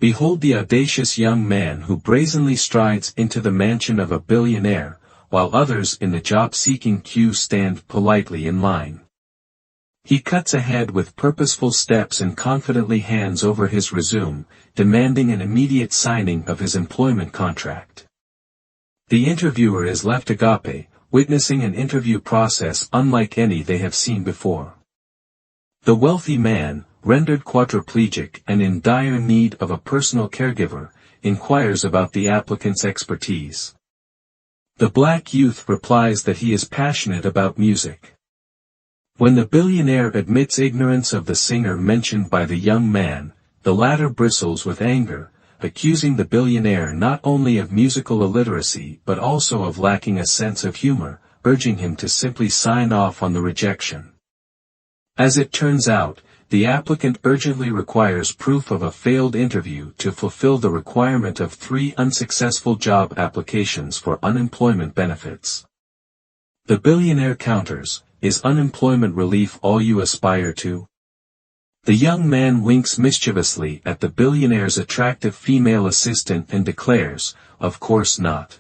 Behold the audacious young man who brazenly strides into the mansion of a billionaire, while others in the job-seeking queue stand politely in line. He cuts ahead with purposeful steps and confidently hands over his resume, demanding an immediate signing of his employment contract. The interviewer is left agape, witnessing an interview process unlike any they have seen before. The wealthy man, rendered quadriplegic and in dire need of a personal caregiver, inquires about the applicant's expertise. The black youth replies that he is passionate about music. When the billionaire admits ignorance of the singer mentioned by the young man, the latter bristles with anger, accusing the billionaire not only of musical illiteracy but also of lacking a sense of humor, urging him to simply sign off on the rejection. As it turns out, the applicant urgently requires proof of a failed interview to fulfill the requirement of 3 unsuccessful job applications for unemployment benefits. The billionaire counters, "Is unemployment relief all you aspire to?" The young man winks mischievously at the billionaire's attractive female assistant and declares, "Of course not."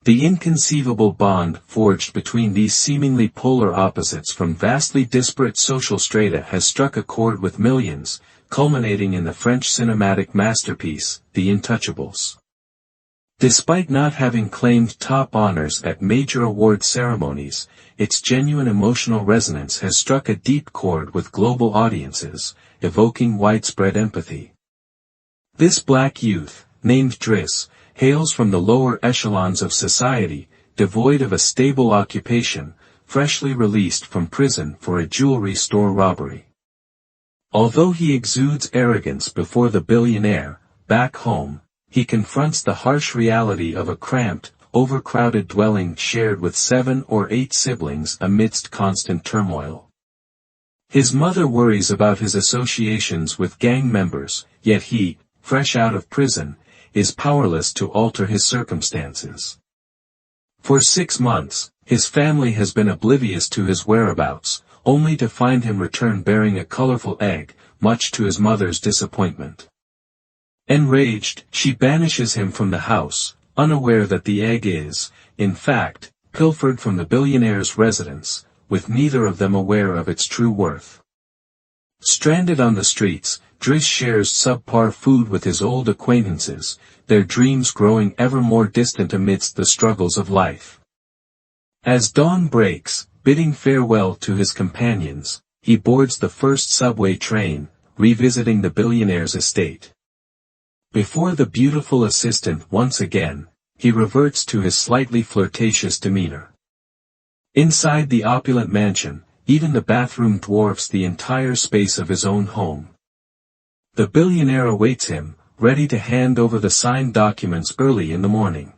The inconceivable bond forged between these seemingly polar opposites from vastly disparate social strata has struck a chord with millions, culminating in the French cinematic masterpiece, The Untouchables. Despite not having claimed top honors at major award ceremonies, its genuine emotional resonance has struck a deep chord with global audiences, evoking widespread empathy. This black youth, named Driss, hails from the lower echelons of society, devoid of a stable occupation, freshly released from prison for a jewelry store robbery. Although he exudes arrogance before the billionaire, back home, he confronts the harsh reality of a cramped, overcrowded dwelling shared with 7 or 8 siblings amidst constant turmoil. His mother worries about his associations with gang members, yet he, fresh out of prison, is powerless to alter his circumstances. For 6 months, his family has been oblivious to his whereabouts, only to find him return bearing a colorful egg, much to his mother's disappointment. Enraged, she banishes him from the house, unaware that the egg is, in fact, pilfered from the billionaire's residence, with neither of them aware of its true worth. Stranded on the streets, Driss shares subpar food with his old acquaintances, their dreams growing ever more distant amidst the struggles of life. As dawn breaks, bidding farewell to his companions, he boards the first subway train, revisiting the billionaire's estate. Before the beautiful assistant once again, he reverts to his slightly flirtatious demeanor. Inside the opulent mansion, even the bathroom dwarfs the entire space of his own home. The billionaire awaits him, ready to hand over the signed documents early in the morning.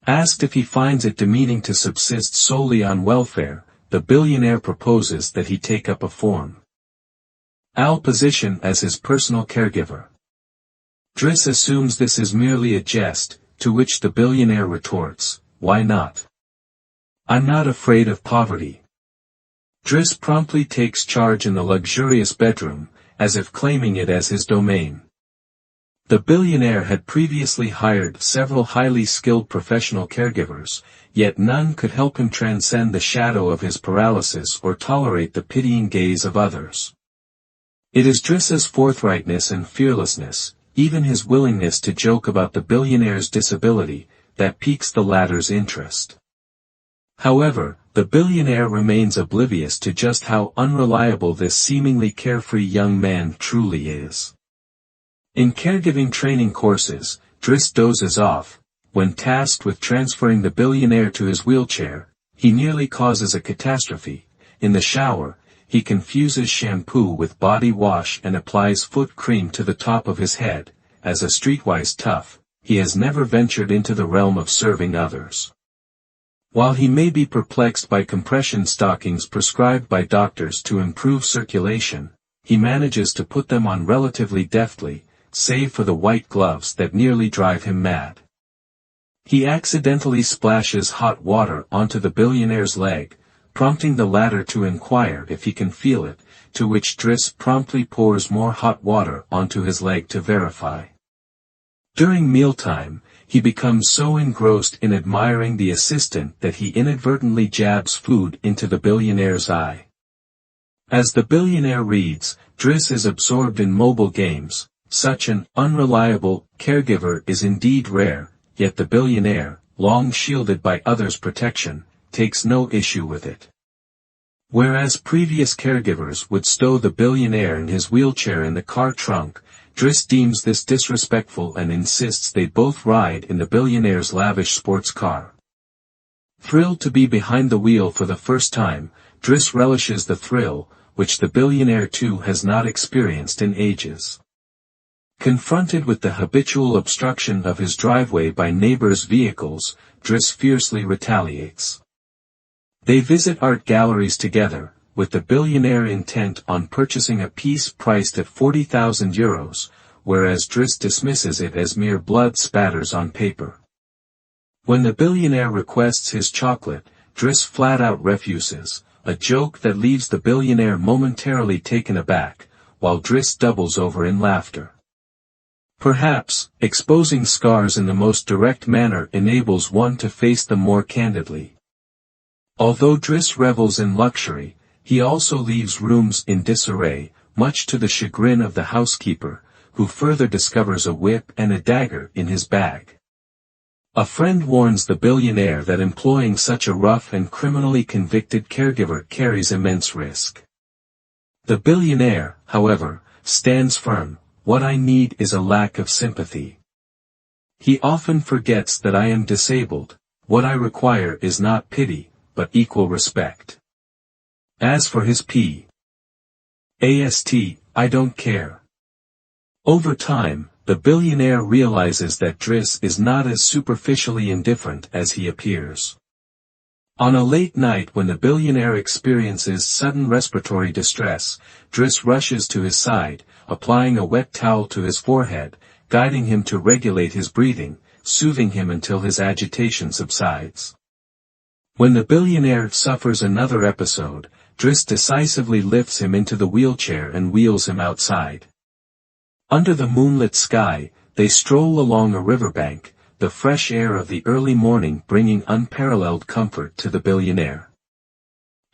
Asked if he finds it demeaning to subsist solely on welfare, the billionaire proposes that he take up a form Al position as his personal caregiver. Driss assumes this is merely a jest, to which the billionaire retorts, "Why not? I'm not afraid of poverty." Driss promptly takes charge in the luxurious bedroom, as if claiming it as his domain. The billionaire had previously hired several highly skilled professional caregivers, yet none could help him transcend the shadow of his paralysis or tolerate the pitying gaze of others. It is Driss's forthrightness and fearlessness, even his willingness to joke about the billionaire's disability, that piques the latter's interest. However, the billionaire remains oblivious to just how unreliable this seemingly carefree young man truly is. In caregiving training courses, Driss dozes off. When tasked with transferring the billionaire to his wheelchair, he nearly causes a catastrophe. In the shower, he confuses shampoo with body wash and applies foot cream to the top of his head. As a streetwise tough, he has never ventured into the realm of serving others. While he may be perplexed by compression stockings prescribed by doctors to improve circulation, he manages to put them on relatively deftly, save for the white gloves that nearly drive him mad. He accidentally splashes hot water onto the billionaire's leg, prompting the latter to inquire if he can feel it, to which Driss promptly pours more hot water onto his leg to verify. During mealtime, he becomes so engrossed in admiring the assistant that he inadvertently jabs food into the billionaire's eye. As the billionaire reads, Driss is absorbed in mobile games. Such an unreliable caregiver is indeed rare, yet the billionaire, long shielded by others' protection, takes no issue with it. Whereas previous caregivers would stow the billionaire in his wheelchair in the car trunk, Driss deems this disrespectful and insists they both ride in the billionaire's lavish sports car. Thrilled to be behind the wheel for the first time, Driss relishes the thrill, which the billionaire too has not experienced in ages. Confronted with the habitual obstruction of his driveway by neighbors' vehicles, Driss fiercely retaliates. They visit art galleries together, with the billionaire intent on purchasing a piece priced at 40,000 euros, whereas Driss dismisses it as mere blood spatters on paper. When the billionaire requests his chocolate, Driss flat out refuses, a joke that leaves the billionaire momentarily taken aback, while Driss doubles over in laughter. Perhaps, exposing scars in the most direct manner enables one to face them more candidly. Although Driss revels in luxury, he also leaves rooms in disarray, much to the chagrin of the housekeeper, who further discovers a whip and a dagger in his bag. A friend warns the billionaire that employing such a rough and criminally convicted caregiver carries immense risk. The billionaire, however, stands firm. What I need is a lack of sympathy. He often forgets that I am disabled. What I require is not pity, but equal respect. As for his I don't care. Over time, the billionaire realizes that Driss is not as superficially indifferent as he appears. On a late night when the billionaire experiences sudden respiratory distress, Driss rushes to his side, applying a wet towel to his forehead, guiding him to regulate his breathing, soothing him until his agitation subsides. When the billionaire suffers another episode, Driss decisively lifts him into the wheelchair and wheels him outside. Under the moonlit sky, they stroll along a riverbank, the fresh air of the early morning bringing unparalleled comfort to the billionaire.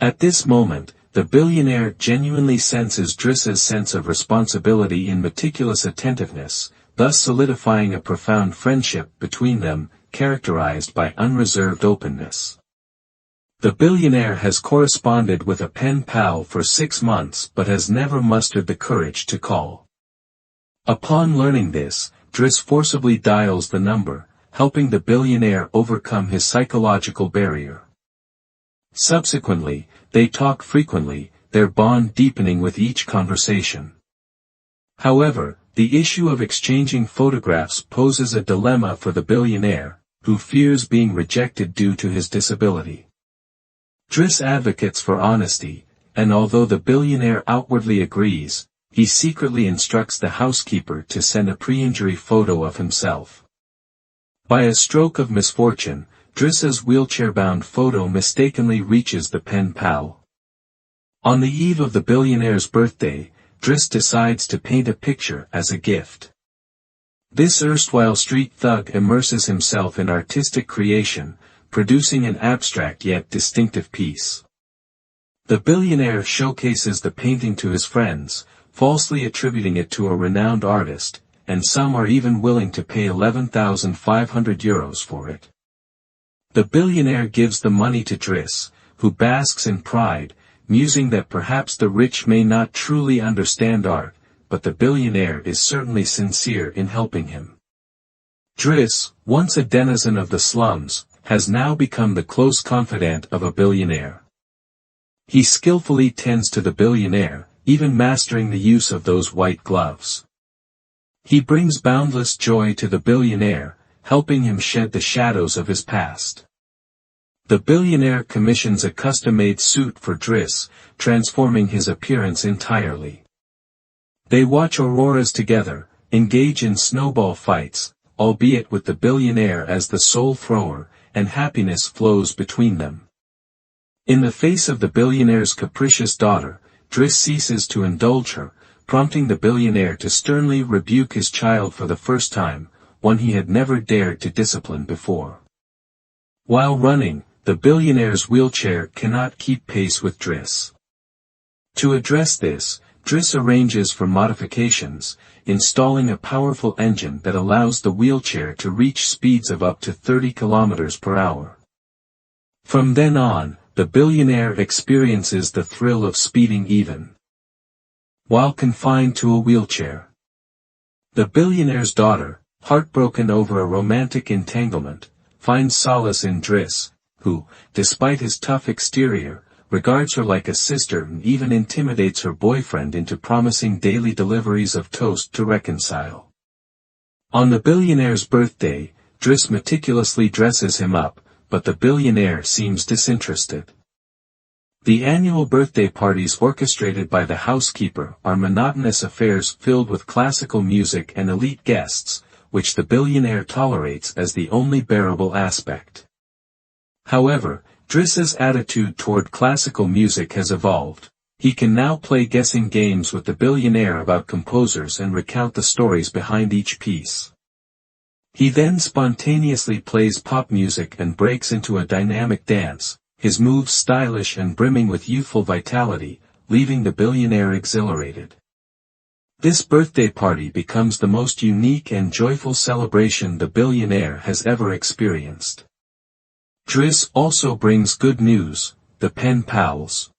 At this moment, the billionaire genuinely senses Driss's sense of responsibility and meticulous attentiveness, thus solidifying a profound friendship between them, characterized by unreserved openness. The billionaire has corresponded with a pen pal for 6 months but has never mustered the courage to call. Upon learning this, Driss forcibly dials the number, helping the billionaire overcome his psychological barrier. Subsequently, they talk frequently, their bond deepening with each conversation. However, the issue of exchanging photographs poses a dilemma for the billionaire, who fears being rejected due to his disability. Driss advocates for honesty, and although the billionaire outwardly agrees, he secretly instructs the housekeeper to send a pre-injury photo of himself. By a stroke of misfortune, Driss's wheelchair-bound photo mistakenly reaches the pen pal. On the eve of the billionaire's birthday, Driss decides to paint a picture as a gift. This erstwhile street thug immerses himself in artistic creation, producing an abstract yet distinctive piece. The billionaire showcases the painting to his friends, falsely attributing it to a renowned artist, and some are even willing to pay 11,500 euros for it. The billionaire gives the money to Driss, who basks in pride, musing that perhaps the rich may not truly understand art, but the billionaire is certainly sincere in helping him. Driss, once a denizen of the slums, has now become the close confidant of a billionaire. He skillfully tends to the billionaire, even mastering the use of those white gloves. He brings boundless joy to the billionaire, helping him shed the shadows of his past. The billionaire commissions a custom-made suit for Driss, transforming his appearance entirely. They watch auroras together, engage in snowball fights, albeit with the billionaire as the sole thrower, and happiness flows between them. In the face of the billionaire's capricious daughter, Driss ceases to indulge her, prompting the billionaire to sternly rebuke his child for the first time, one he had never dared to discipline before. While running, the billionaire's wheelchair cannot keep pace with Driss. To address this, Driss arranges for modifications, installing a powerful engine that allows the wheelchair to reach speeds of up to 30 kilometers per hour. From then on, the billionaire experiences the thrill of speeding even while confined to a wheelchair. The billionaire's daughter, heartbroken over a romantic entanglement, finds solace in Driss, who, despite his tough exterior, regards her like a sister and even intimidates her boyfriend into promising daily deliveries of toast to reconcile. On the billionaire's birthday, Driss meticulously dresses him up, but the billionaire seems disinterested. The annual birthday parties orchestrated by the housekeeper are monotonous affairs filled with classical music and elite guests, which the billionaire tolerates as the only bearable aspect. However, Driss's attitude toward classical music has evolved. He can now play guessing games with the billionaire about composers and recount the stories behind each piece. He then spontaneously plays pop music and breaks into a dynamic dance, his moves stylish and brimming with youthful vitality, leaving the billionaire exhilarated. This birthday party becomes the most unique and joyful celebration the billionaire has ever experienced. Driss also brings good news: the pen pals,